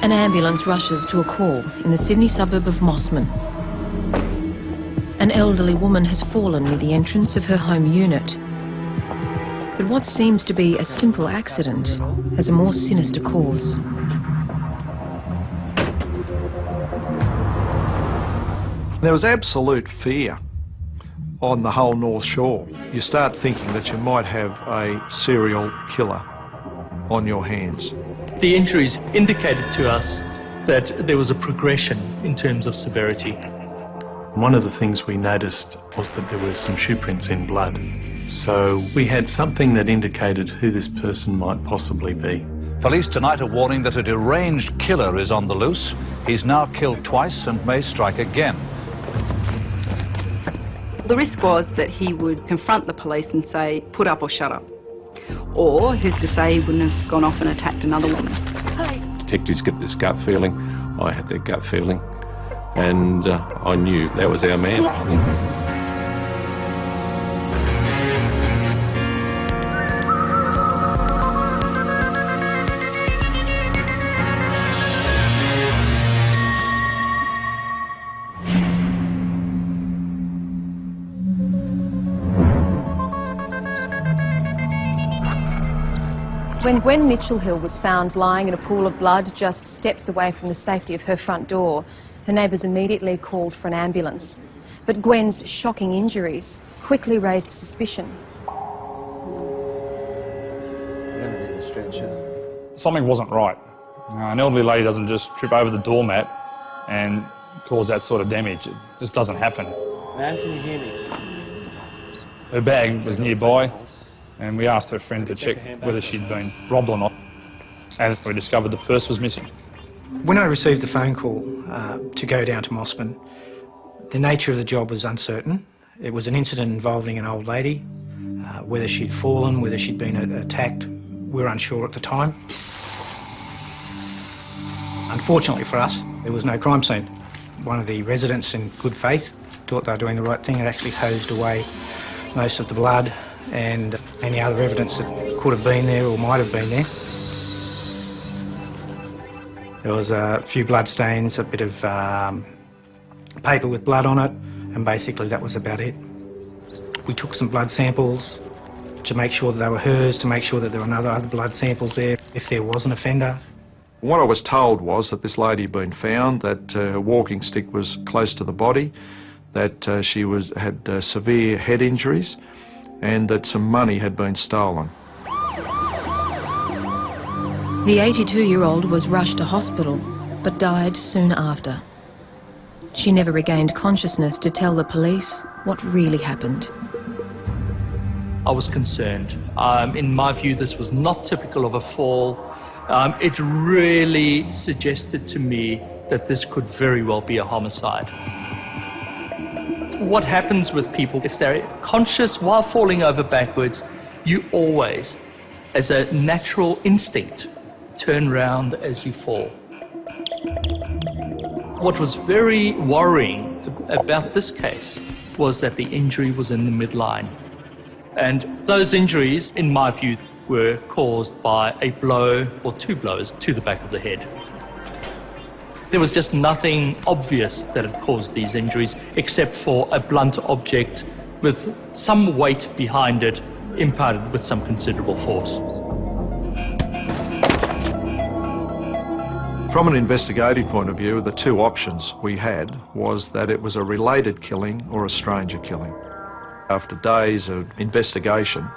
An ambulance rushes to a call in the Sydney suburb of Mossman. An elderly woman has fallen near the entrance of her home unit. But what seems to be a simple accident has a more sinister cause. There was absolute fear on the whole North Shore. You start thinking that you might have a serial killer on your hands. The injuries indicated to us that there was a progression in terms of severity. One of the things we noticed was that there were some shoe prints in blood. So we had something that indicated who this person might possibly be. Police tonight are warning that a deranged killer is on the loose. He's now killed twice and may strike again. The risk was that he would confront the police and say, put up or shut up. Or, who's to say he wouldn't have gone off and attacked another woman. Detectives get this gut feeling. I had that gut feeling. And I knew that was our man. When Gwen Mitchell-Hill was found lying in a pool of blood just steps away from the safety of her front door, her neighbours immediately called for an ambulance. But Gwen's shocking injuries quickly raised suspicion. Something wasn't right. An elderly lady doesn't just trip over the doormat and cause that sort of damage. It just doesn't happen. Ma'am, can you hear me? Her bag was nearby, and we asked her friend to check whether she'd been robbed or not, and we discovered the purse was missing. When I received the phone call to go down to Mossman, the nature of the job was uncertain. It was an incident involving an old lady. Whether she'd fallen, whether she'd been attacked, we were unsure at the time. Unfortunately for us, there was no crime scene. One of the residents, in good faith, thought they were doing the right thing and actually hosed away most of the blood and any other evidence that could have been there or might have been there. There was a few blood stains, a bit of paper with blood on it, and basically that was about it. We took some blood samples to make sure that they were hers, to make sure that there were no other blood samples there if there was an offender. What I was told was that this lady had been found, that her walking stick was close to the body, that she had severe head injuries, and that some money had been stolen. The 82-year-old was rushed to hospital, but died soon after. She never regained consciousness to tell the police what really happened. I was concerned. In my view, this was not typical of a fall. It really suggested to me that this could very well be a homicide. What happens with people, if they're conscious while falling over backwards, you always, as a natural instinct, turn round as you fall. What was very worrying about this case was that the injury was in the midline. And those injuries, in my view, were caused by a blow or two blows to the back of the head. There was just nothing obvious that had caused these injuries except for a blunt object with some weight behind it, imparted with some considerable force. From an investigative point of view, the two options we had was that it was a related killing or a stranger killing. After days of investigation,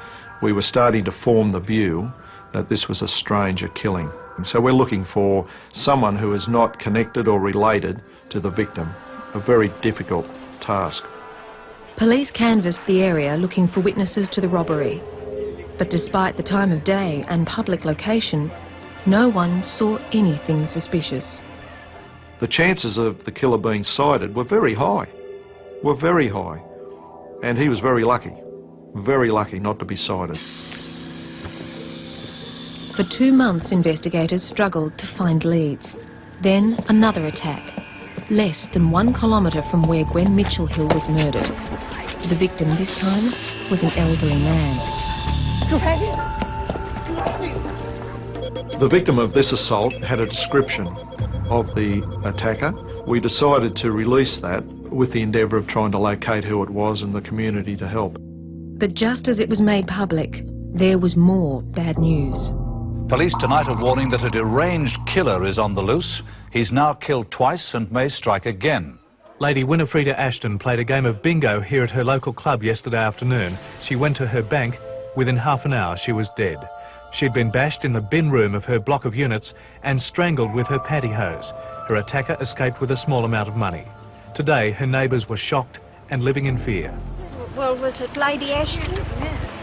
we were starting to form the view that this was a stranger killing. So we're looking for someone who is not connected or related to the victim, a very difficult task. Police canvassed the area looking for witnesses to the robbery. But despite the time of day and public location, no one saw anything suspicious. The chances of the killer being sighted were very high, and he was very lucky not to be sighted. For 2 months, investigators struggled to find leads. Then another attack, less than 1 kilometre from where Gwen Mitchell-Hill was murdered. The victim this time was an elderly man. The victim of this assault had a description of the attacker. We decided to release that with the endeavour of trying to locate who it was and the community to help. But just as it was made public, there was more bad news. Police tonight are warning that a deranged killer is on the loose. He's now killed twice and may strike again. Lady Winifreda Ashton played a game of bingo here at her local club yesterday afternoon. She went to her bank. Within half an hour, she was dead. She'd been bashed in the bin room of her block of units and strangled with her pantyhose. Her attacker escaped with a small amount of money. Today, her neighbours were shocked and living in fear. Well, was it Lady Ashton? Yes.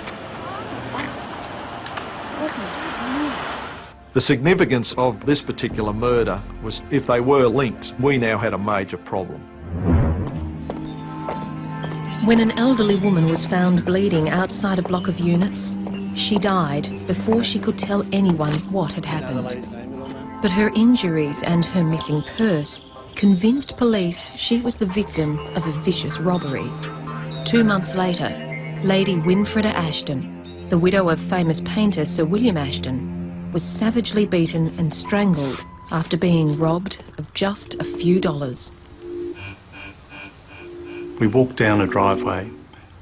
The significance of this particular murder was if they were linked, we now had a major problem. When an elderly woman was found bleeding outside a block of units, she died before she could tell anyone what had happened. But her injuries and her missing purse convinced police she was the victim of a vicious robbery. 2 months later, Lady Winifreda Ashton, the widow of famous painter Sir William Ashton, was savagely beaten and strangled after being robbed of just a few dollars. We walked down a driveway,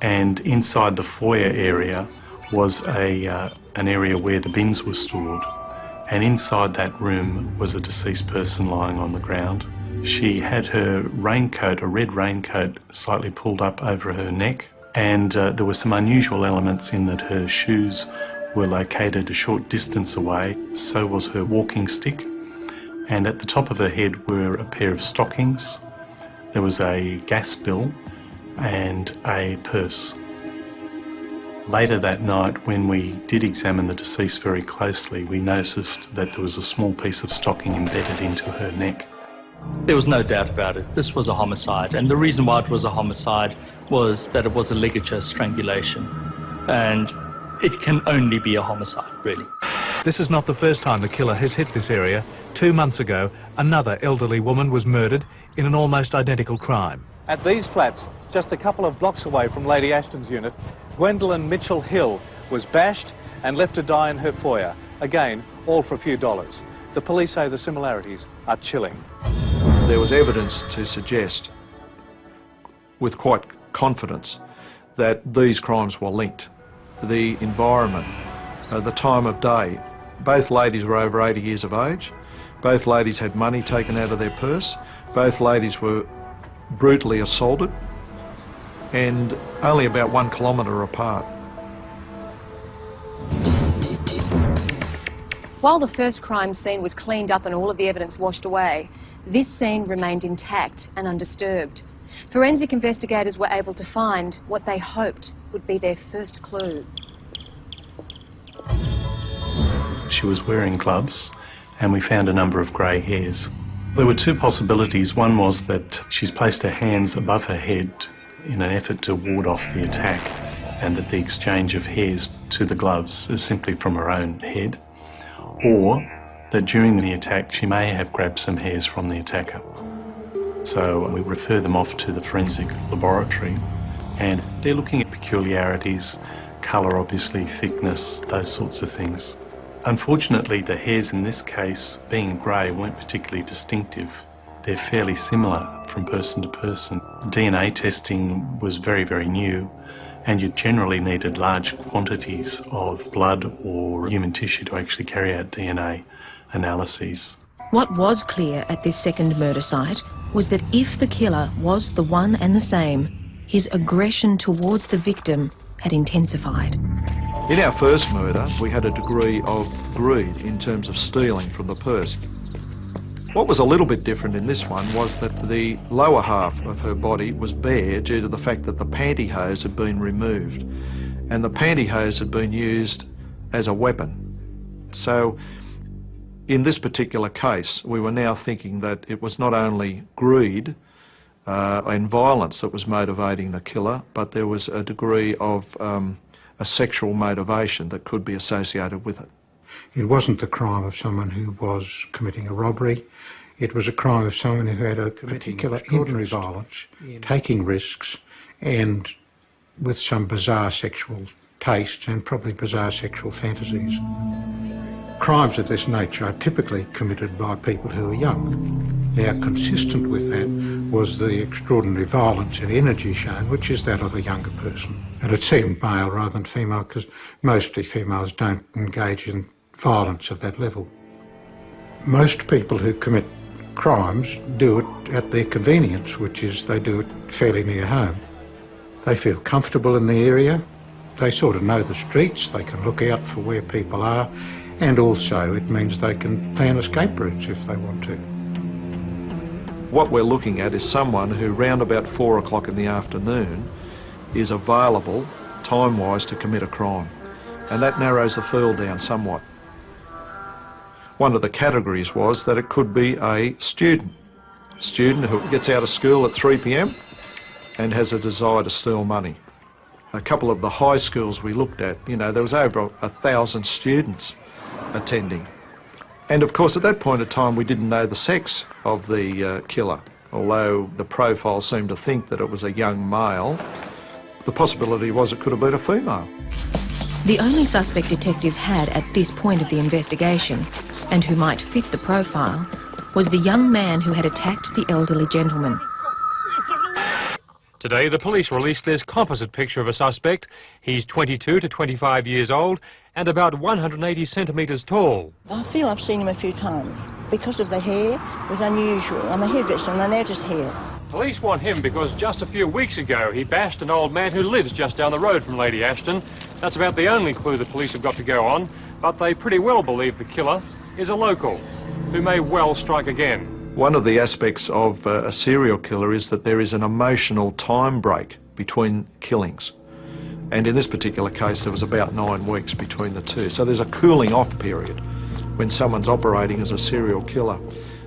and inside the foyer area was an area where the bins were stored, and inside that room was a deceased person lying on the ground. She had her raincoat, a red raincoat, slightly pulled up over her neck, and there were some unusual elements in that her shoes were located a short distance away, so was her walking stick, and at the top of her head were a pair of stockings. There was a gas bill and a purse. Later that night, when we did examine the deceased very closely, we noticed that there was a small piece of stocking embedded into her neck. There was no doubt about it. This was a homicide, and the reason why it was a homicide was that it was a ligature strangulation, and it can only be a homicide, really. This is not the first time the killer has hit this area. 2 months ago, another elderly woman was murdered in an almost identical crime. At these flats, just a couple of blocks away from Lady Ashton's unit, Gwendolyn Mitchell Hill was bashed and left to die in her foyer. Again, all for a few dollars. The police say the similarities are chilling. There was evidence to suggest, with quite confidence, that these crimes were linked. The environment, the time of day, both ladies were over 80 years of age, both ladies had money taken out of their purse, both ladies were brutally assaulted, and only about 1 kilometre apart. While the first crime scene was cleaned up and all of the evidence washed away, this scene remained intact and undisturbed. Forensic investigators were able to find what they hoped would be their first clue. She was wearing gloves, and we found a number of grey hairs. There were 2 possibilities. One was that she's placed her hands above her head in an effort to ward off the attack, and that the exchange of hairs to the gloves is simply from her own head, or that during the attack she may have grabbed some hairs from the attacker. So we refer them off to the forensic laboratory, and they're looking at peculiarities, colour obviously, thickness, those sorts of things. Unfortunately, the hairs in this case, being grey, weren't particularly distinctive. They're fairly similar from person to person. DNA testing was very, very new, and you generally needed large quantities of blood or human tissue to actually carry out DNA analyses. What was clear at this second murder site was that if the killer was the one and the same, his aggression towards the victim had intensified. In our first murder, we had a degree of greed in terms of stealing from the purse. What was a little bit different in this one was that the lower half of her body was bare due to the fact that the pantyhose had been removed, and the pantyhose had been used as a weapon. So in this particular case, we were now thinking that it was not only greed and violence that was motivating the killer, but there was a degree of a sexual motivation that could be associated with it. It wasn't the crime of someone who was committing a robbery. It was a crime of someone who had a particular interest, violence, taking risks, and with some bizarre sexual tastes and probably bizarre sexual fantasies. Crimes of this nature are typically committed by people who are young. Now, consistent with that was the extraordinary violence and energy shown, which is that of a younger person. And it seemed male rather than female, because mostly females don't engage in violence of that level. Most people who commit crimes do it at their convenience, which is they do it fairly near home. They feel comfortable in the area, they sort of know the streets, they can look out for where people are, and also it means they can plan escape routes if they want to. What we're looking at is someone who round about 4 o'clock in the afternoon is available time-wise to commit a crime, and that narrows the field down somewhat. One of the categories was that it could be a student who gets out of school at 3 p.m. and has a desire to steal money. A couple of the high schools we looked at, you know, there was over 1,000 students attending. And of course at that point in time we didn't know the sex of the killer, although the profile seemed to think that it was a young male. The possibility was it could have been a female. The only suspect detectives had at this point of the investigation, and who might fit the profile, was the young man who had attacked the elderly gentleman. Today, the police released this composite picture of a suspect. He's 22 to 25 years old and about 180 centimetres tall. I feel I've seen him a few times. Because of the hair, it was unusual. I'm a hairdresser and I notice hair. Police want him because just a few weeks ago he bashed an old man who lives just down the road from Lady Ashton. That's about the only clue the police have got to go on, but they pretty well believe the killer is a local who may well strike again. One of the aspects of a serial killer is that there is an emotional time break between killings. And in this particular case, there was about 9 weeks between the two. So there's a cooling off period when someone's operating as a serial killer.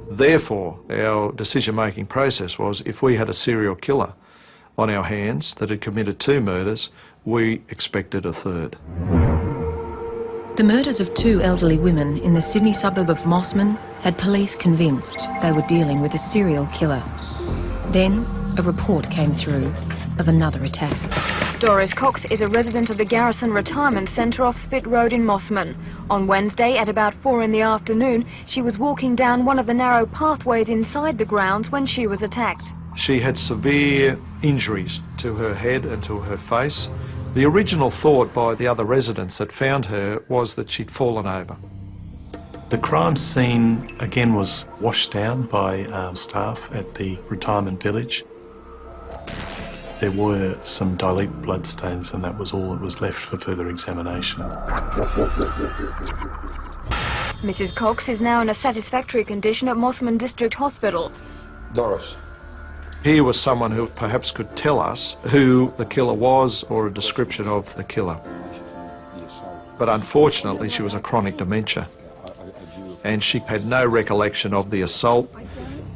Therefore, our decision-making process was if we had a serial killer on our hands that had committed 2 murders, we expected a third. The murders of 2 elderly women in the Sydney suburb of Mossman had police convinced they were dealing with a serial killer. Then a report came through of another attack. Doris Cox is a resident of the Garrison Retirement Centre off Spit Road in Mossman. On Wednesday at about 4 in the afternoon, she was walking down one of the narrow pathways inside the grounds when she was attacked. She had severe injuries to her head and to her face. The original thought by the other residents that found her was that she'd fallen over. The crime scene again was washed down by staff at the retirement village. There were some dilute bloodstains and that was all that was left for further examination. Mrs. Cox is now in a satisfactory condition at Mossman District Hospital. Doris. Here was someone who perhaps could tell us who the killer was or a description of the killer. But unfortunately she was a chronic dementia and she had no recollection of the assault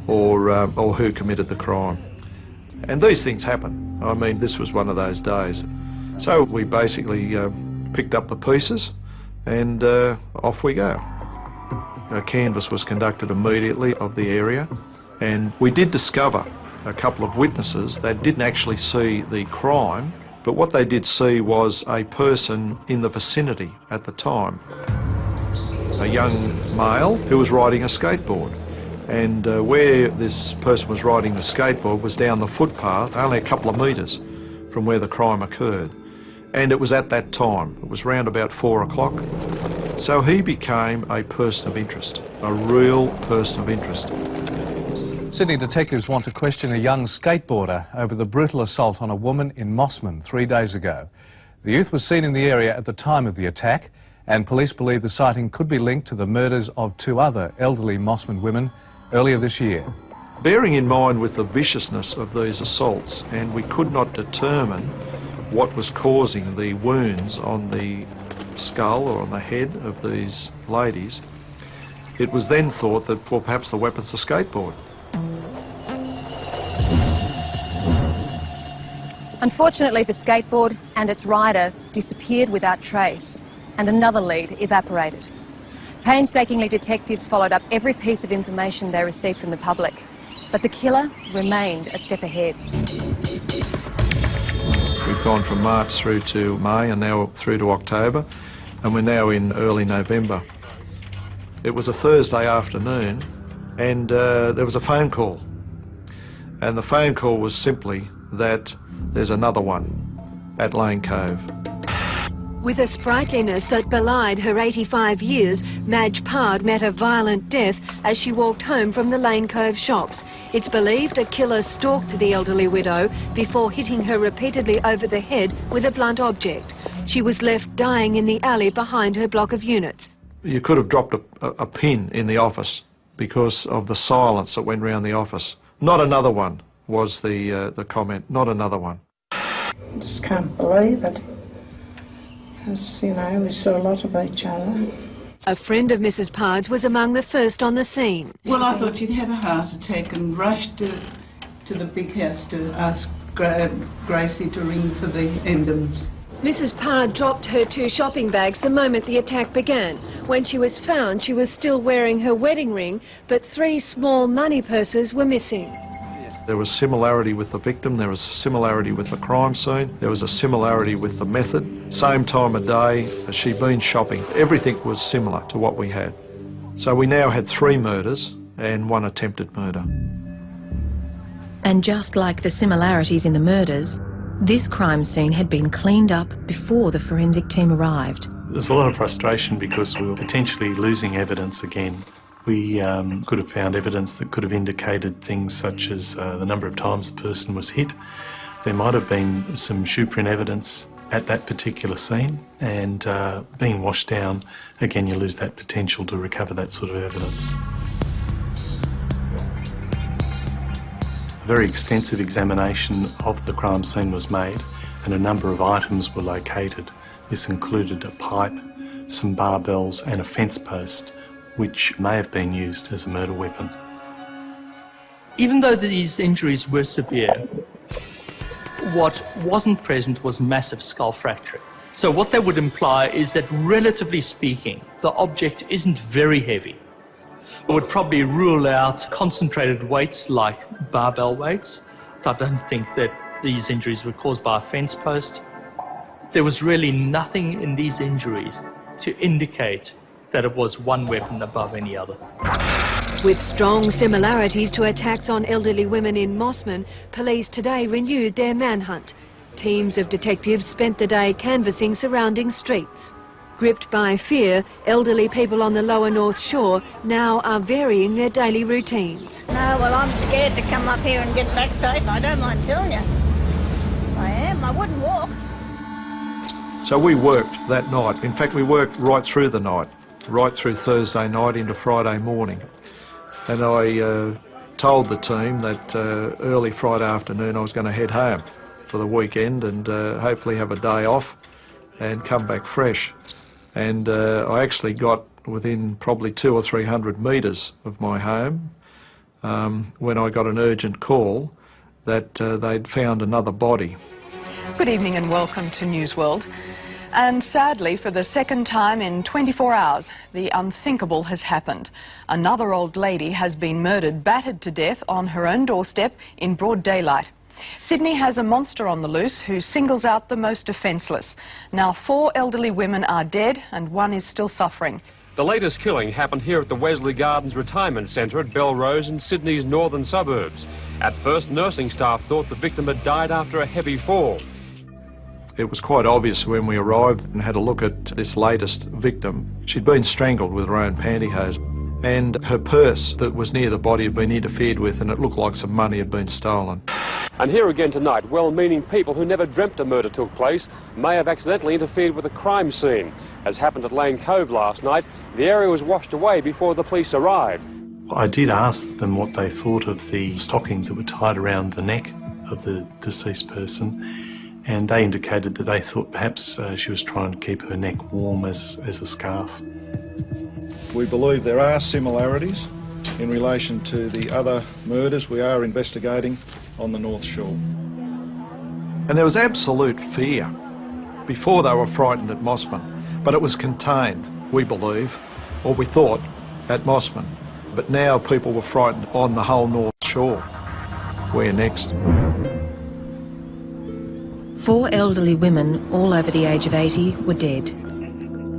or who committed the crime. And these things happen. I mean, this was one of those days. So we basically picked up the pieces and off we go. A canvass was conducted immediately of the area and we did discover a couple of witnesses that didn't actually see the crime, but what they did see was a person in the vicinity at the time. A young male who was riding a skateboard. And where this person was riding the skateboard was down the footpath, only a couple of metres from where the crime occurred. And it was at that time, it was round about 4 o'clock. So he became a person of interest, a real person of interest. Sydney detectives want to question a young skateboarder over the brutal assault on a woman in Mossman 3 days ago. The youth was seen in the area at the time of the attack, and police believe the sighting could be linked to the murders of 2 other elderly Mossman women earlier this year. Bearing in mind with the viciousness of these assaults, and we could not determine what was causing the wounds on the skull or on the head of these ladies, it was then thought that, well, perhaps the weapon's the skateboard. Unfortunately, the skateboard and its rider disappeared without trace, and another lead evaporated. Painstakingly, detectives followed up every piece of information they received from the public, but the killer remained a step ahead. We've We've gone from March through to May and now through to October, and we're now in early November. It was a Thursday afternoon and there was a phone call. And the phone call was simply that there's another one at Lane Cove. With a sprightliness that belied her 85 years, Madge Pard met a violent death as she walked home from the Lane Cove shops. It's believed a killer stalked the elderly widow before hitting her repeatedly over the head with a blunt object. She was left dying in the alley behind her block of units. You could have dropped a pin in the office because of the silence that went round the office. Not another one was the comment, not another one. I just can't believe it. As, you know, we saw a lot of each other. A friend of Mrs. Pard's was among the first on the scene. Well, I thought she'd had a heart attack and rushed to the big house to ask Gracie to ring for the ambulance. Mrs. Pard dropped her 2 shopping bags the moment the attack began. When she was found, she was still wearing her wedding ring, but 3 small money purses were missing. There was similarity with the victim, there was similarity with the crime scene, there was a similarity with the method. Same time of day, she'd been shopping. Everything was similar to what we had. So we now had 3 murders and 1 attempted murder. And just like the similarities in the murders, this crime scene had been cleaned up before the forensic team arrived. There's a lot of frustration because we were potentially losing evidence again. We could have found evidence that could have indicated things such as the number of times the person was hit. There might have been some shoe print evidence at that particular scene, and being washed down, again you lose that potential to recover that sort of evidence. A very extensive examination of the crime scene was made and a number of items were located. This included a pipe, some barbells and a fence post, which may have been used as a murder weapon. Even though these injuries were severe, what wasn't present was massive skull fracturing. So what that would imply is that, relatively speaking, the object isn't very heavy. It would probably rule out concentrated weights like barbell weights. I don't think that these injuries were caused by a fence post. There was really nothing in these injuries to indicate that it was one weapon above any other. With strong similarities to attacks on elderly women in Mossman, police today renewed their manhunt. Teams of detectives spent the day canvassing surrounding streets. Gripped by fear, elderly people on the lower North Shore now are varying their daily routines. No, well, I'm scared to come up here and get back safe. I don't mind telling you. I am. I wouldn't walk. So we worked that night. In fact, we worked right through the night, right through Thursday night into Friday morning. And I told the team that early Friday afternoon I was going to head home for the weekend and hopefully have a day off and come back fresh. And I actually got within probably 200 or 300 metres of my home when I got an urgent call that they'd found another body. Good evening and welcome to News World. And sadly, for the second time in 24 hours, the unthinkable has happened. Another old lady has been murdered, battered to death on her own doorstep in broad daylight. Sydney has a monster on the loose who singles out the most defenceless. Now 4 elderly women are dead and 1 is still suffering. The latest killing happened here at the Wesley Gardens Retirement Centre at Belrose in Sydney's northern suburbs. At first, nursing staff thought the victim had died after a heavy fall. It was quite obvious when we arrived and had a look at this latest victim. She'd been strangled with her own pantyhose, and her purse that was near the body had been interfered with, and it looked like some money had been stolen. And here again tonight, well-meaning people who never dreamt a murder took place may have accidentally interfered with a crime scene. As happened at Lane Cove last night, the area was washed away before the police arrived. I did ask them what they thought of the stockings that were tied around the neck of the deceased person, and they indicated that they thought perhaps she was trying to keep her neck warm as a scarf. We believe there are similarities in relation to the other murders we are investigating on the North Shore. And there was absolute fear. Before they were frightened at Mossman, but it was contained, we believe, or we thought, at Mossman. But now people were frightened on the whole North Shore. Where next? 4 elderly women, all over the age of 80, were dead.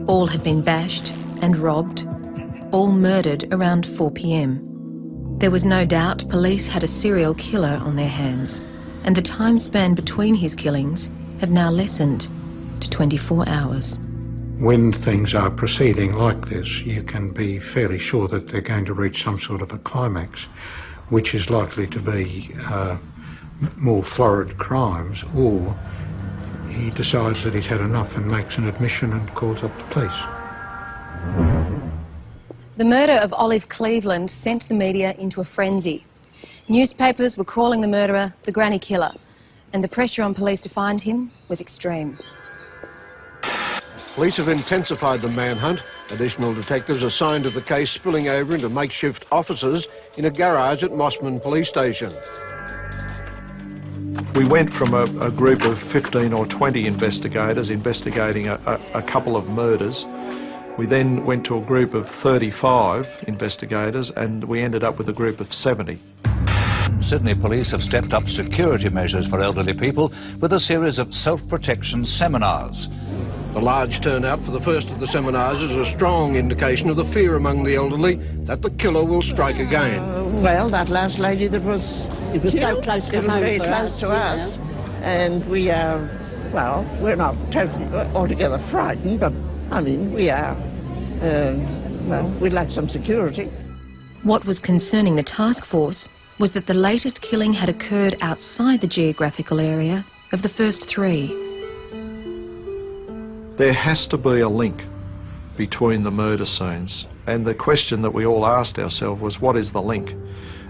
All had been bashed and robbed, all murdered around 4 p.m. There was no doubt police had a serial killer on their hands, and the time span between his killings had now lessened to 24 hours. When things are proceeding like this, you can be fairly sure that they're going to reach some sort of a climax, which is likely to be more florid crimes, or he decides that he's had enough and makes an admission and calls up the police. The murder of Olive Cleveland sent the media into a frenzy. Newspapers were calling the murderer the Granny Killer, and the pressure on police to find him was extreme. Police have intensified the manhunt. Additional detectives assigned to the case spilling over into makeshift offices in a garage at Mossman Police Station. We went from a group of 15 or 20 investigators investigating a couple of murders. We then went to a group of 35 investigators, and we ended up with a group of 70. Sydney police have stepped up security measures for elderly people with a series of self-protection seminars. The large turnout for the first of the seminars is a strong indication of the fear among the elderly that the killer will strike again. Well, that last lady that was... It was so close to home. It was very for close us, to us. And we are, well, we're not totally altogether frightened, but, I mean, we are, well, we'd like some security. What was concerning the task force was that the latest killing had occurred outside the geographical area of the first 3. There has to be a link between the murder scenes, and the question that we all asked ourselves was, what is the link?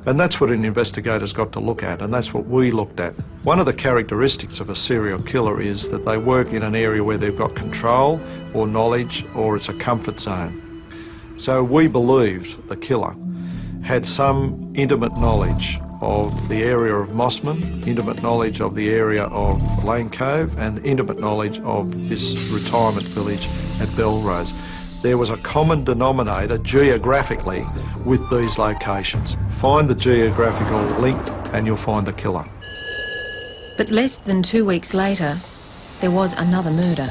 And that's what an investigator's got to look at, and that's what we looked at. One of the characteristics of a serial killer is that they work in an area where they've got control or knowledge, or it's a comfort zone. So we believed the killer had some intimate knowledge of the area of Mossman, intimate knowledge of the area of Lane Cove, and intimate knowledge of this retirement village at Belrose. There was a common denominator geographically with these locations. Find the geographical link and you'll find the killer. But less than 2 weeks later, there was another murder.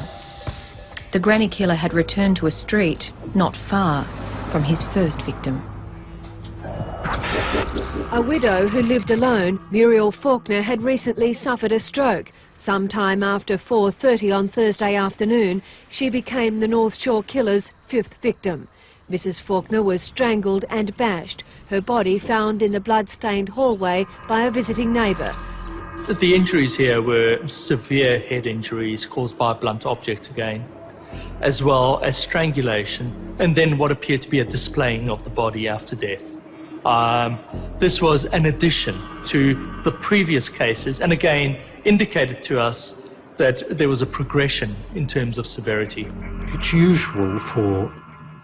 The Granny Killer had returned to a street not far from his first victim. A widow who lived alone, Muriel Faulkner, had recently suffered a stroke. Sometime after 4:30 on Thursday afternoon, she became the North Shore Killer's 5th victim. Mrs Faulkner was strangled and bashed, her body found in the blood-stained hallway by a visiting neighbour. The injuries here were severe head injuries caused by a blunt object again, as well as strangulation, and then what appeared to be a displaying of the body after death. This was an addition to the previous cases, and again indicated to us that there was a progression in terms of severity. It's usual for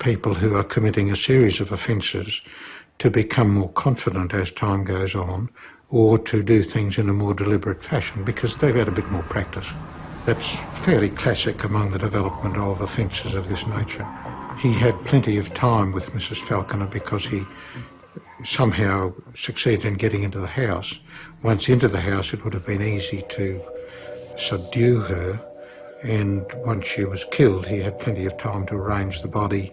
people who are committing a series of offences to become more confident as time goes on, or to do things in a more deliberate fashion because they've had a bit more practice. That's fairly classic among the development of offences of this nature. He had plenty of time with Mrs Falconer because he somehow succeeded in getting into the house. Once into the house, it would have been easy to subdue her, and once she was killed, he had plenty of time to arrange the body,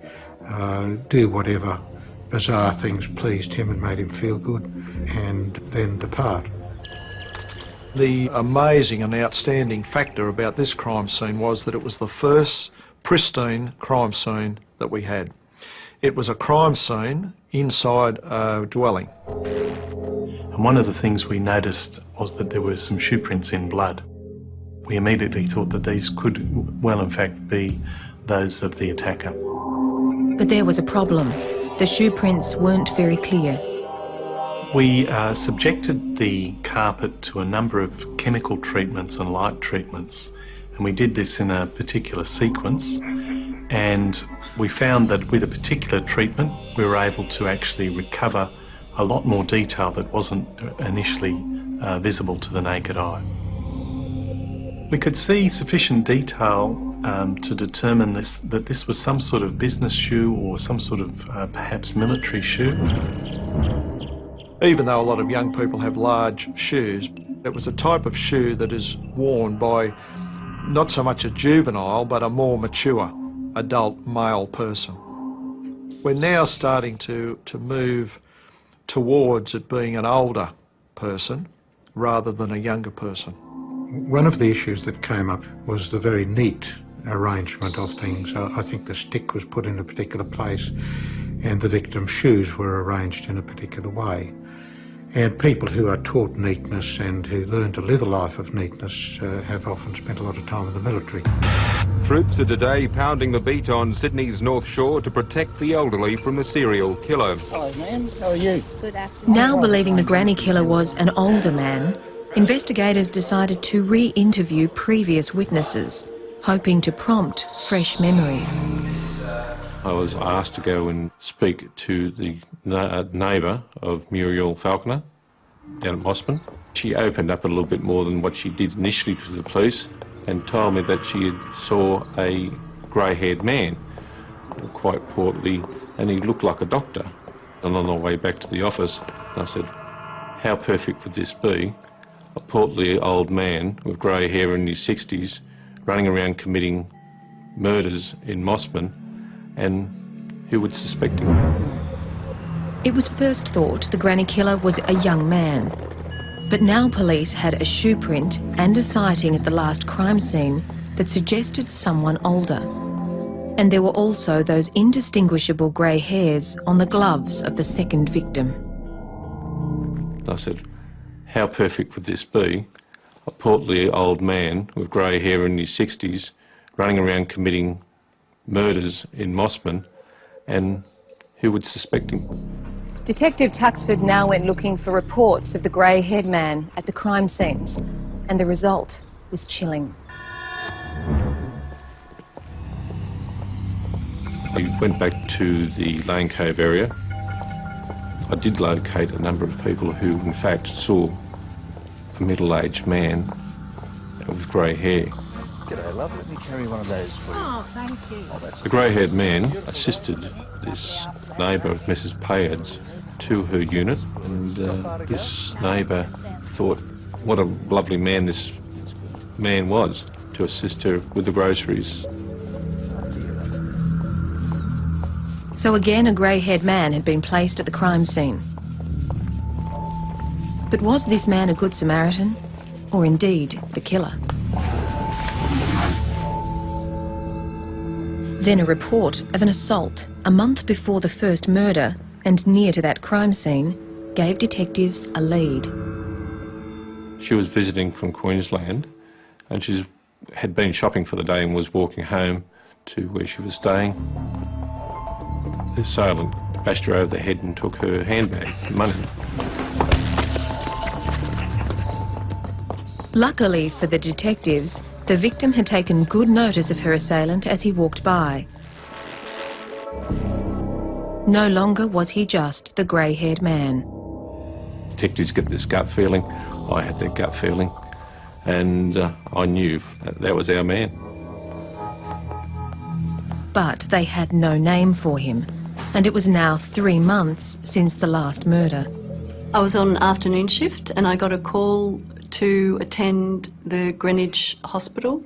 do whatever bizarre things pleased him and made him feel good, and then depart. The amazing and outstanding factor about this crime scene was that it was the first pristine crime scene that we had. It was a crime scene inside a dwelling. And one of the things we noticed was that there were some shoe prints in blood. We immediately thought that these could well in fact be those of the attacker. But there was a problem. The shoe prints weren't very clear. We subjected the carpet to a number of chemical treatments and light treatments, and we did this in a particular sequence, and we found that with a particular treatment we were able to actually recover a lot more detail that wasn't initially visible to the naked eye. We could see sufficient detail to determine that this was some sort of business shoe or some sort of perhaps military shoe. Even though a lot of young people have large shoes, It was a type of shoe that is worn by not so much a juvenile, but a more mature adult male person. We're now starting to move towards it being an older person rather than a younger person. One of the issues that came up was the very neat arrangement of things. I think the stick was put in a particular place and the victim's shoes were arranged in a particular way. And people who are taught neatness and who learn to live a life of neatness have often spent a lot of time in the military. Troops are today pounding the beat on Sydney's North Shore to protect the elderly from the serial killer. Hello, ma'am. How are you? Good afternoon. Now believing the granny killer was an older man, investigators decided to re-interview previous witnesses, hoping to prompt fresh memories. I was asked to go and speak to the neighbour of Muriel Falconer down at Mossman. She opened up a little bit more than what she did initially to the police and told me that she saw a grey-haired man, quite portly, and he looked like a doctor. And on our way back to the office, I said, how perfect would this be? A portly old man with grey hair in his 60s running around committing murders in Mossman, and who would suspect him? It was first thought the granny killer was a young man. But now police had a shoe print and a sighting at the last crime scene that suggested someone older. And there were also those indistinguishable grey hairs on the gloves of the second victim. I said, how perfect would this be? A portly old man with grey hair in his 60s running around committing murders in Mossman, and who would suspect him? Detective Tuxford now went looking for reports of the grey-haired man at the crime scenes, and the result was chilling. I went back to the Lane Cove area. I did locate a number of people who in fact saw a middle-aged man with grey hair. G'day, love. Let me carry one of those for you. Oh, thank you. The grey-haired man assisted this neighbour of Mrs. Payard's to her unit, and this neighbour thought what a lovely man this man was to assist her with the groceries. So again, a grey-haired man had been placed at the crime scene. But was this man a good Samaritan, or indeed the killer? Then a report of an assault a month before the first murder and near to that crime scene gave detectives a lead. She was visiting from Queensland and she had been shopping for the day and was walking home to where she was staying. The assailant bashed her over the head and took her handbag, money. Luckily for the detectives, the victim had taken good notice of her assailant as he walked by. No longer was he just the grey-haired man. Detectives get this gut feeling. I had that gut feeling, and I knew that was our man. But they had no name for him, and it was now 3 months since the last murder. I was on afternoon shift and I got a call to attend the Greenwich Hospital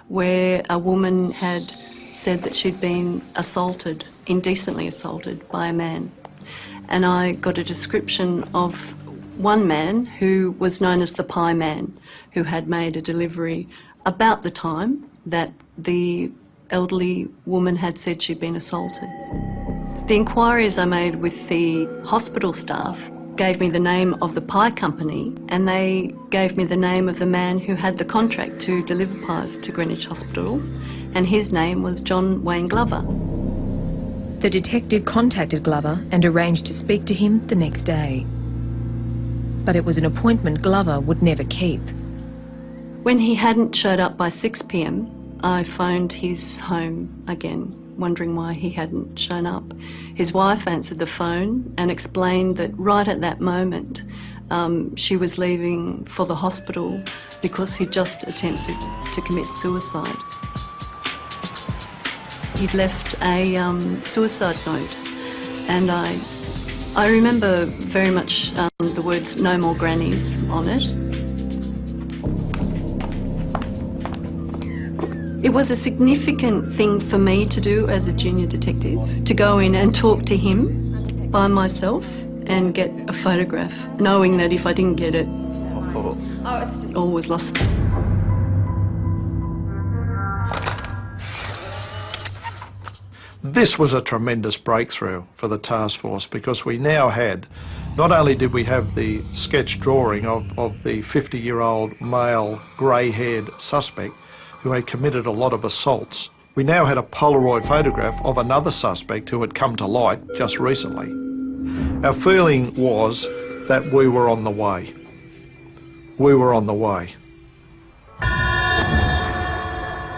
where a woman had said that she'd been assaulted, indecently assaulted by a man. And I got a description of one man who was known as the Pie Man, who had made a delivery about the time that the elderly woman had said she'd been assaulted. The inquiries I made with the hospital staff gave me the name of the pie company, and they gave me the name of the man who had the contract to deliver pies to Greenwich Hospital, and his name was John Wayne Glover. The detective contacted Glover and arranged to speak to him the next day. But it was an appointment Glover would never keep. When he hadn't showed up by 6 p.m, I phoned his home again, wondering why he hadn't shown up. His wife answered the phone and explained that right at that moment she was leaving for the hospital because he'd just attempted to commit suicide. He'd left a suicide note, and I remember very much the words "no more grannies" on it. It was a significant thing for me to do as a junior detective, to go in and talk to him by myself and get a photograph, knowing that if I didn't get it, all was lost. This was a tremendous breakthrough for the task force, because we now had, not only did we have the sketch drawing of the 50-year-old male grey-haired suspect who had committed a lot of assaults, we now had a Polaroid photograph of another suspect who had come to light just recently. Our feeling was that we were on the way. We were on the way.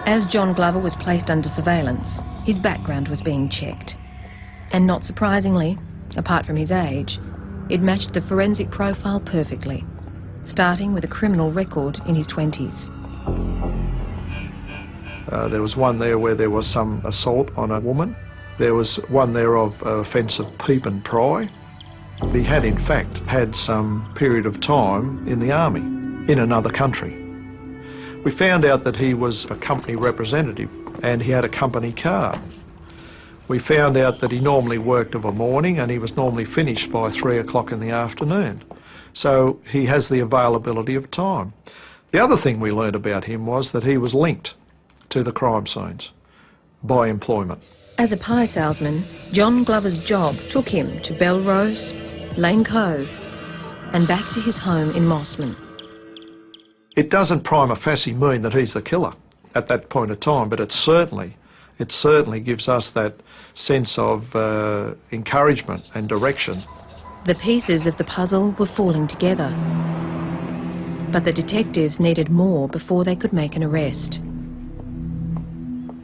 As John Glover was placed under surveillance, his background was being checked. And not surprisingly, apart from his age, it matched the forensic profile perfectly, starting with a criminal record in his 20s. There was one there where there was some assault on a woman. There was one there of offence of peep and pry. He had in fact had some period of time in the army, in another country. We found out that he was a company representative and he had a company car. We found out that he normally worked of a morning and he was normally finished by 3 o'clock in the afternoon. So he has the availability of time. The other thing we learned about him was that he was linked to the crime scenes by employment. As a pie salesman, John Glover's job took him to Belrose, Lane Cove and back to his home in Mossman. It doesn't prima facie mean that he's the killer at that point of time, but it certainly gives us that sense of encouragement and direction. The pieces of the puzzle were falling together, but the detectives needed more before they could make an arrest.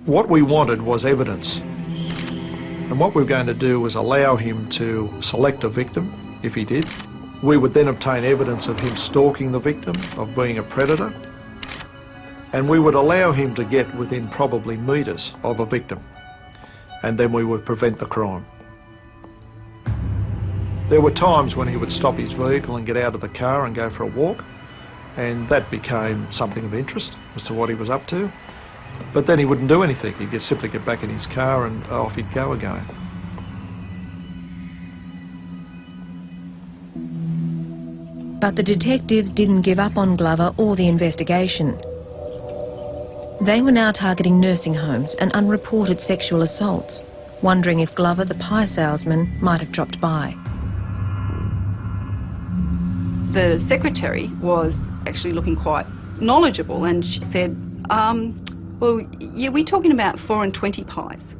What we wanted was evidence, and what we were going to do was allow him to select a victim, if he did. We would then obtain evidence of him stalking the victim, of being a predator, and we would allow him to get within probably metres of a victim, and then we would prevent the crime. There were times when he would stop his vehicle and get out of the car and go for a walk, and that became something of interest as to what he was up to. But then he wouldn't do anything. He'd simply get back in his car and off he'd go again. But the detectives didn't give up on Glover or the investigation. They were now targeting nursing homes and unreported sexual assaults, wondering if Glover, the pie salesman, might have dropped by. The secretary was actually looking quite knowledgeable, and she said, well, yeah, we're talking about 4 and 20 pies.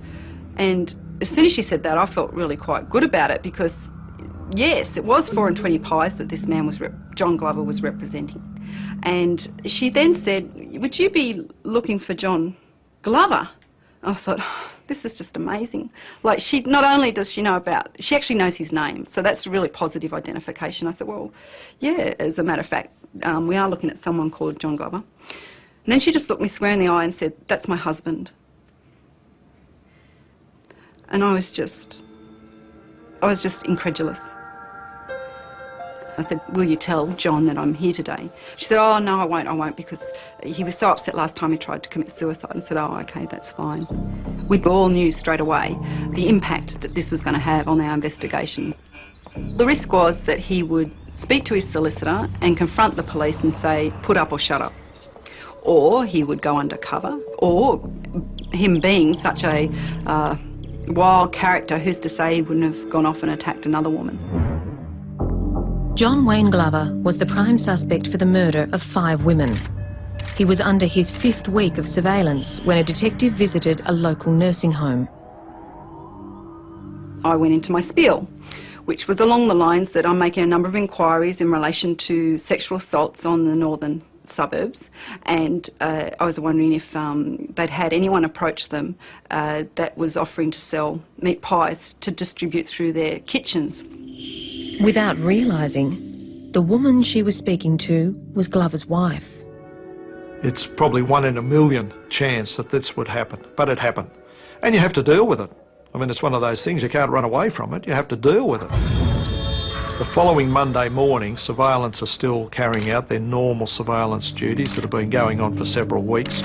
And as soon as she said that, I felt really quite good about it, because yes, it was 4 and 20 pies that this man was, John Glover was representing. And she then said, would you be looking for John Glover? I thought, oh, this is just amazing. Like, she, not only does she know about, she actually knows his name, so that's a really positive identification. I said, well, yeah, as a matter of fact, we are looking at someone called John Glover. And then she just looked me square in the eye and said, that's my husband. And I was just incredulous. I said, will you tell John that I'm here today? She said, oh, no, I won't, because he was so upset last time he tried to commit suicide. And I said, oh, okay, that's fine. We all knew straight away the impact that this was going to have on our investigation. The risk was that he would speak to his solicitor and confront the police and say, put up or shut up. Or he would go undercover, or him being such a wild character, who's to say he wouldn't have gone off and attacked another woman. John Wayne Glover was the prime suspect for the murder of 5 women. He was under his 5th week of surveillance when a detective visited a local nursing home. I went into my spiel, which was along the lines that I'm making a number of inquiries in relation to sexual assaults on the northern suburbs, and I was wondering if they'd had anyone approach them that was offering to sell meat pies to distribute through their kitchens. Without realising, the woman she was speaking to was Glover's wife. It's probably 1 in a million chance that this would happen, but it happened. And you have to deal with it. I mean, it's one of those things, you can't run away from it, you have to deal with it. The following Monday morning, surveillance are still carrying out their normal surveillance duties that have been going on for several weeks.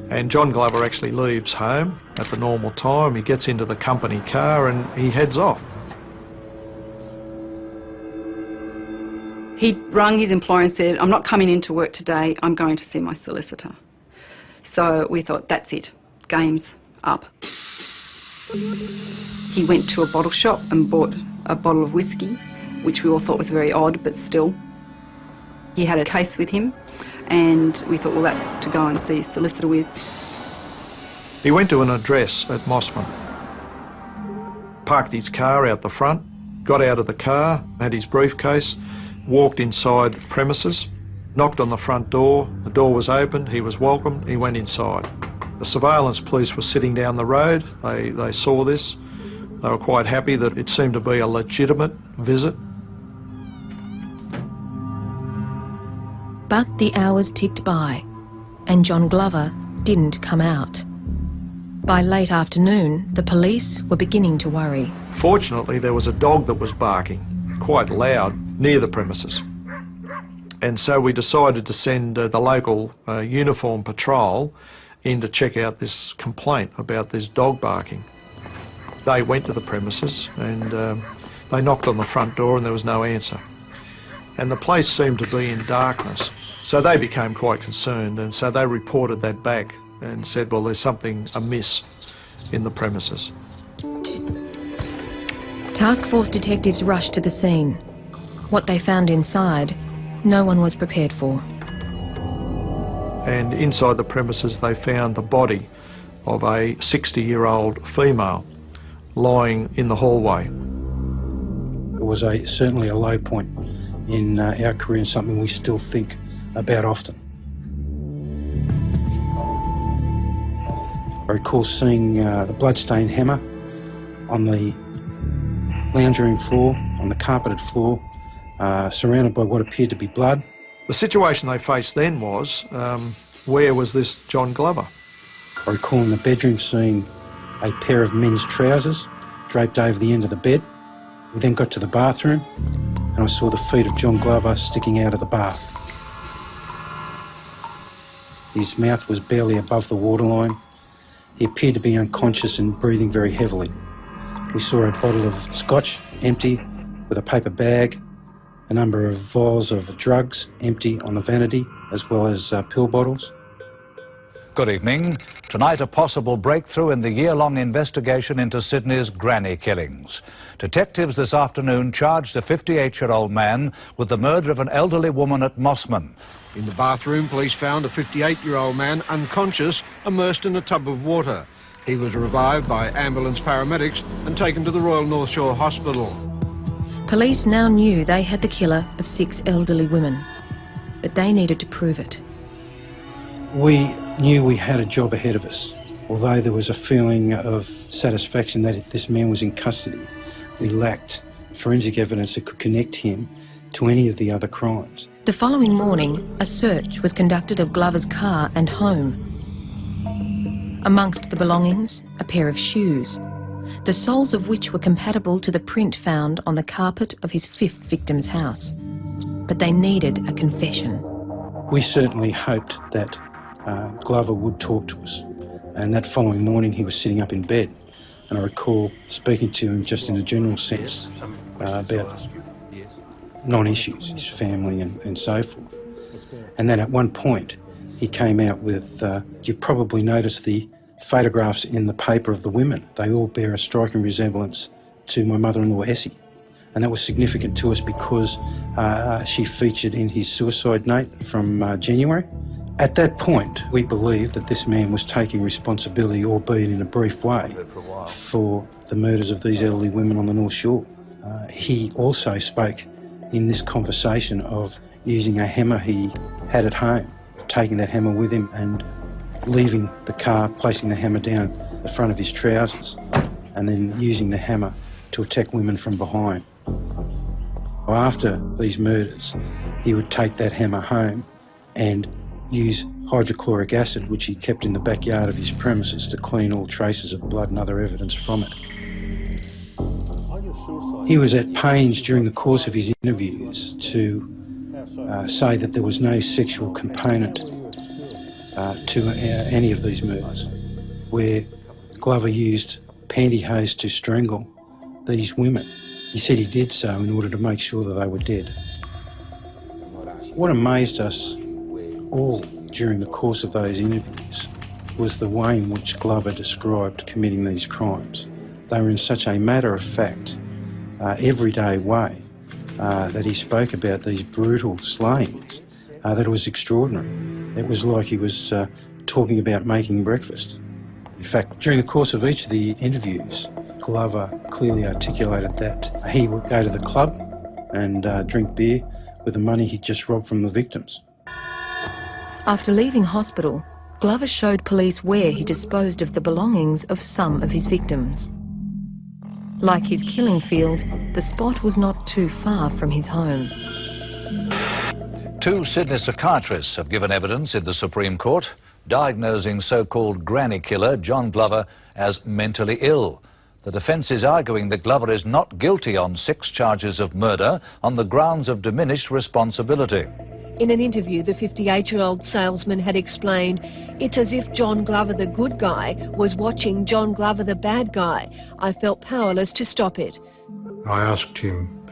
And John Glover actually leaves home at the normal time. He gets into the company car and he heads off. He rung his employer and said, "I'm not coming into work today, I'm going to see my solicitor." So we thought, that's it, game's up. He went to a bottle shop and bought a bottle of whiskey, which we all thought was very odd, but still. He had a case with him, and we thought, well, that's to go and see his solicitor with. He went to an address at Mossman, parked his car out the front, got out of the car, had his briefcase, walked inside the premises, knocked on the front door, the door was opened, he was welcomed, he went inside. The surveillance police were sitting down the road, they saw this, they were quite happy that it seemed to be a legitimate visit. But the hours ticked by, and John Glover didn't come out. By late afternoon, the police were beginning to worry. Fortunately, there was a dog that was barking, quite loud, near the premises. And so we decided to send the local uniformed patrol in to check out this complaint about this dog barking. They went to the premises and they knocked on the front door and there was no answer. And the place seemed to be in darkness. So they became quite concerned, and so they reported that back and said, well, there's something amiss in the premises. Task Force detectives rushed to the scene. What they found inside, no one was prepared for. And inside the premises they found the body of a 60-year-old female lying in the hallway. It was certainly a low point in our career and something we still think about often. I recall seeing the bloodstained hammer on the lounge room floor, on the carpeted floor, surrounded by what appeared to be blood. The situation they faced then was, where was this John Glover? I recall in the bedroom seeing a pair of men's trousers draped over the end of the bed. We then got to the bathroom and I saw the feet of John Glover sticking out of the bath. His mouth was barely above the waterline. He appeared to be unconscious and breathing very heavily. We saw a bottle of scotch, empty, with a paper bag, a number of vials of drugs, empty on the vanity, as well as pill bottles. Good evening. Tonight, a possible breakthrough in the year-long investigation into Sydney's granny killings. Detectives this afternoon charged a 58-year-old man with the murder of an elderly woman at Mossman. In the bathroom, police found a 58-year-old man unconscious, immersed in a tub of water. He was revived by ambulance paramedics and taken to the Royal North Shore Hospital. Police now knew they had the killer of 6 elderly women, but they needed to prove it. We knew we had a job ahead of us. Although there was a feeling of satisfaction that this man was in custody, we lacked forensic evidence that could connect him to any of the other crimes. The following morning, a search was conducted of Glover's car and home. Amongst the belongings, a pair of shoes, the soles of which were compatible to the print found on the carpet of his 5th victim's house. But they needed a confession. We certainly hoped that Glover would talk to us. And that following morning he was sitting up in bed, and I recall speaking to him just in a general sense about non-issues, his family and so forth. And then at one point he came out with, you probably noticed the photographs in the paper of the women. They all bear a striking resemblance to my mother-in-law Essie. And that was significant to us because she featured in his suicide note from January. At that point, we believed that this man was taking responsibility, albeit in a brief way, for the murders of these elderly women on the North Shore. He also spoke in this conversation of using a hammer he had at home, taking that hammer with him and leaving the car, placing the hammer down the front of his trousers, and then using the hammer to attack women from behind. After these murders, he would take that hammer home and use hydrochloric acid, which he kept in the backyard of his premises, to clean all traces of blood and other evidence from it. He was at pains during the course of his interviews to say that there was no sexual component to any of these murders, where Glover used pantyhose to strangle these women. He said he did so in order to make sure that they were dead. What amazed us all during the course of those interviews was the way in which Glover described committing these crimes. They were in such a matter-of-fact, everyday way that he spoke about these brutal slayings that it was extraordinary. It was like he was talking about making breakfast. In fact, during the course of each of the interviews, Glover clearly articulated that he would go to the club and drink beer with the money he'd just robbed from the victims. After leaving hospital, Glover showed police where he disposed of the belongings of some of his victims. Like his killing field, the spot was not too far from his home. 2 Sydney psychiatrists have given evidence in the Supreme Court, diagnosing so-called granny killer John Glover as mentally ill. The defence is arguing that Glover is not guilty on 6 charges of murder on the grounds of diminished responsibility. In an interview, the 58-year-old salesman had explained, "It's as if John Glover, the good guy, was watching John Glover, the bad guy. I felt powerless to stop it." I asked him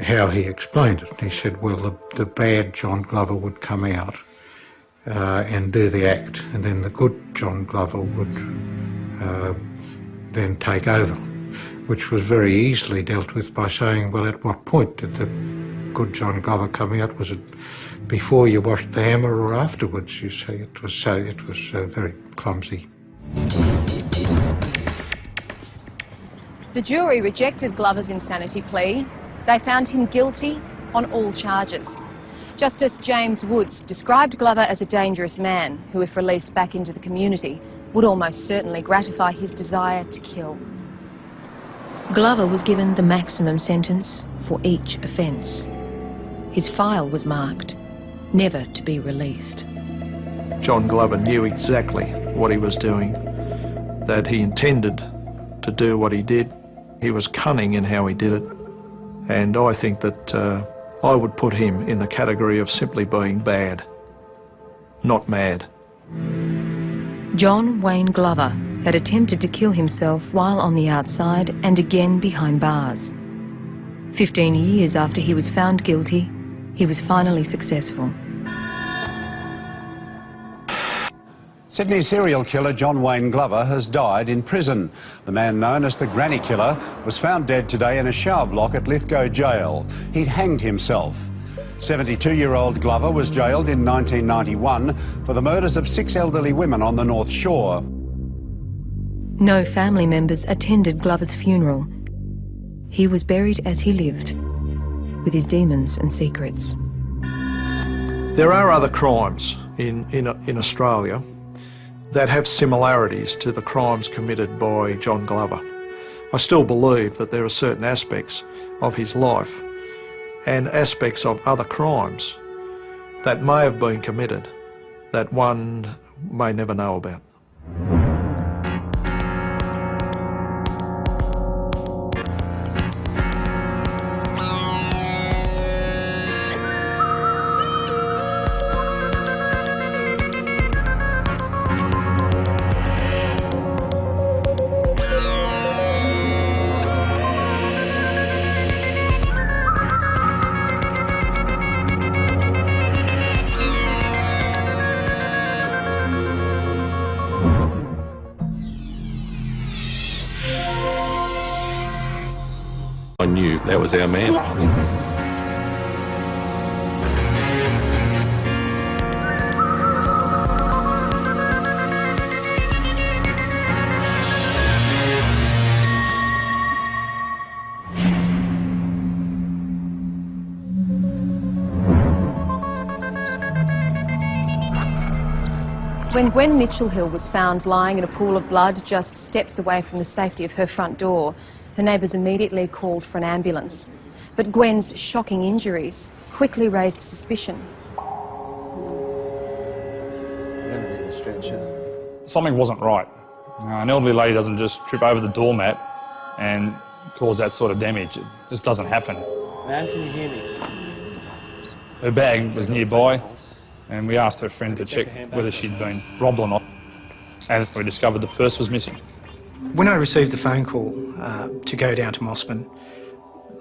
how he explained it. He said, well, the bad John Glover would come out and do the act, and then the good John Glover would then take over, which was very easily dealt with by saying, well, at what point did the good John Glover come out? Was it before you washed the hammer or afterwards? You see, it was very clumsy. The jury rejected Glover's insanity plea. They found him guilty on all charges. Justice James Woods described Glover as a dangerous man who, if released back into the community, would almost certainly gratify his desire to kill. Glover was given the maximum sentence for each offence. His file was marked, never to be released. John Glover knew exactly what he was doing, that he intended to do what he did. He was cunning in how he did it, and I think that I would put him in the category of simply being bad, not mad. John Wayne Glover had attempted to kill himself while on the outside and again behind bars. 15 years after he was found guilty, he was finally successful. Sydney serial killer John Wayne Glover has died in prison. The man known as the Granny Killer was found dead today in a shower block at Lithgow Jail. He'd hanged himself. 72-year-old Glover was jailed in 1991 for the murders of 6 elderly women on the North Shore. No family members attended Glover's funeral. He was buried as he lived, with his demons and secrets. There are other crimes in Australia that have similarities to the crimes committed by John Glover. I still believe that there are certain aspects of his life and aspects of other crimes that may have been committed that one may never know about. I knew that was our man. When Gwen Mitchell-Hill was found lying in a pool of blood just steps away from the safety of her front door, her neighbours immediately called for an ambulance. But Gwen's shocking injuries quickly raised suspicion. Something wasn't right. An elderly lady doesn't just trip over the doormat and cause that sort of damage. It just doesn't happen. Ma'am, can you hear me? Her bag was nearby, and we asked her friend to check whether she'd been robbed or not, and we discovered the purse was missing. When I received the phone call to go down to Mossman,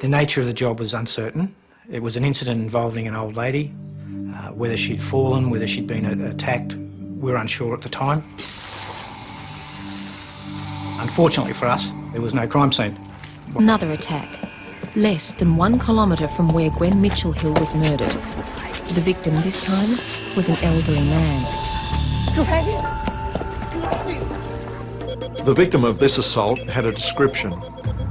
the nature of the job was uncertain. It was an incident involving an old lady. Whether she'd fallen, whether she'd been attacked, we were unsure at the time. Unfortunately for us, there was no crime scene. Another attack, less than 1 kilometre from where Gwen Mitchell-Hill was murdered. The victim this time was an elderly man. The victim of this assault had a description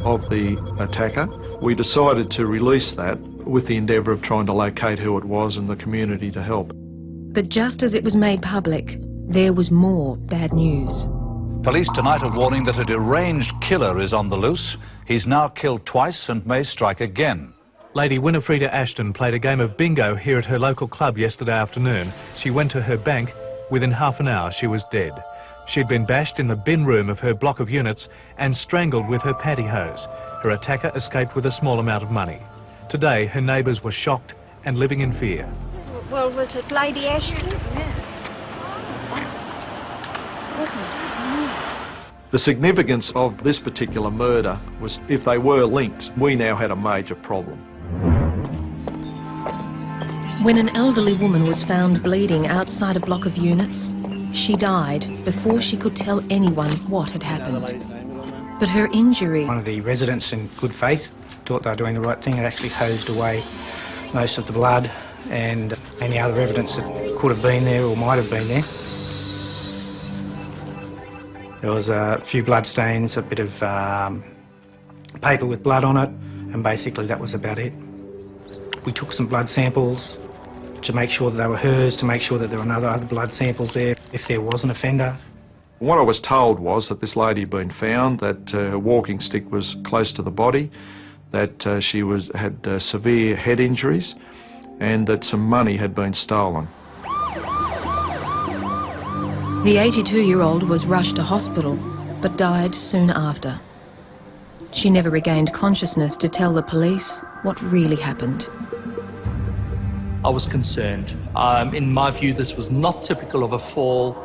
of the attacker. We decided to release that with the endeavour of trying to locate who it was and the community to help. But just as it was made public, there was more bad news. Police tonight are warning that a deranged killer is on the loose. He's now killed twice and may strike again. Lady Winifreda Ashton played a game of bingo here at her local club yesterday afternoon. She went to her bank. Within half an hour, she was dead. She'd been bashed in the bin room of her block of units and strangled with her pantyhose. Her attacker escaped with a small amount of money. Today, her neighbours were shocked and living in fear. Well, was it Lady Ashton? Yes. The significance of this particular murder was if they were linked, we now had a major problem. When an elderly woman was found bleeding outside a block of units, she died before she could tell anyone what had happened. But her injury... One of the residents, in good faith, thought they were doing the right thing and actually hosed away most of the blood and any other evidence that could have been there or might have been there. There was a few blood stains, a bit of paper with blood on it, and basically that was about it. We took some blood samples to make sure that they were hers, to make sure that there were no other blood samples there if there was an offender. What I was told was that this lady had been found, that her walking stick was close to the body, that she had severe head injuries, and that some money had been stolen. The 82-year-old was rushed to hospital, but died soon after. She never regained consciousness to tell the police what really happened. I was concerned. In my view, this was not typical of a fall.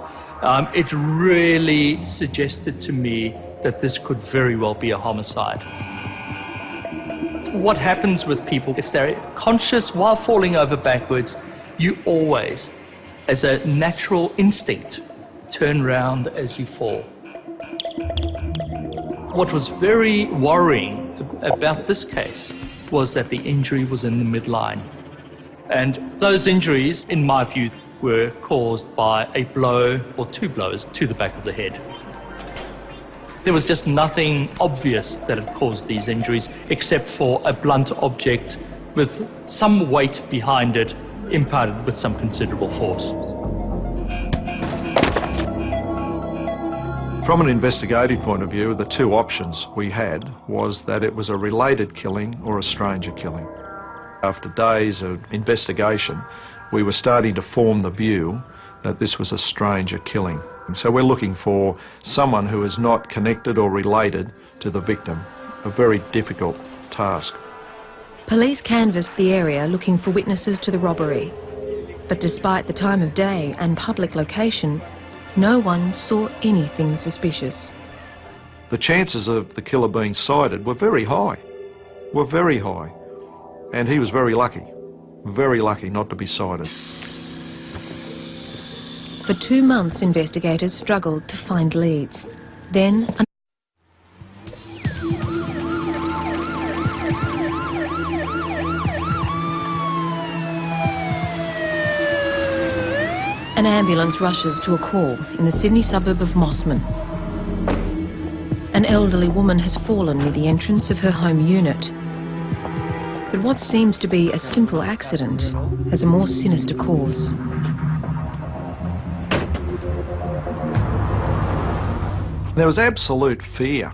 It really suggested to me that this could very well be a homicide. What happens with people, if they're conscious while falling over backwards, you always, as a natural instinct, turn round as you fall. What was very worrying about this case was that the injury was in the midline. And those injuries, in my view, were caused by a blow or two blows to the back of the head. There was just nothing obvious that had caused these injuries except for a blunt object with some weight behind it, imparted with some considerable force. From an investigative point of view, the two options we had was that it was a related killing or a stranger killing. After days of investigation, we were starting to form the view that this was a stranger killing. So we're looking for someone who is not connected or related to the victim, a very difficult task. Police canvassed the area looking for witnesses to the robbery. But despite the time of day and public location, no one saw anything suspicious. The chances of the killer being sighted were very high, and he was very lucky not to be sighted. For 2 months, investigators struggled to find leads. Then an ambulance rushes to a call in the Sydney suburb of Mossman. An elderly woman has fallen near the entrance of her home unit. But what seems to be a simple accident has a more sinister cause. There was absolute fear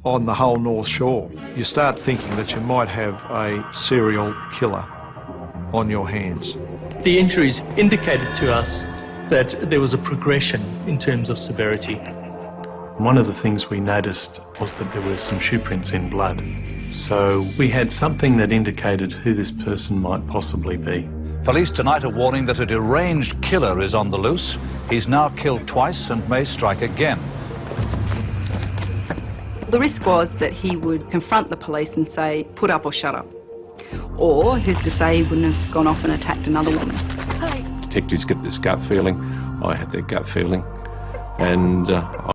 on the whole North Shore. You start thinking that you might have a serial killer on your hands. The injuries indicated to us that there was a progression in terms of severity. One of the things we noticed was that there were some shoe prints in blood. So we had something that indicated who this person might possibly be. Police tonight are warning that a deranged killer is on the loose. He's now killed twice and may strike again. The risk was that he would confront the police and say, put up or shut up. Or, who's to say he wouldn't have gone off and attacked another woman. Detectives get this gut feeling. I had that gut feeling. And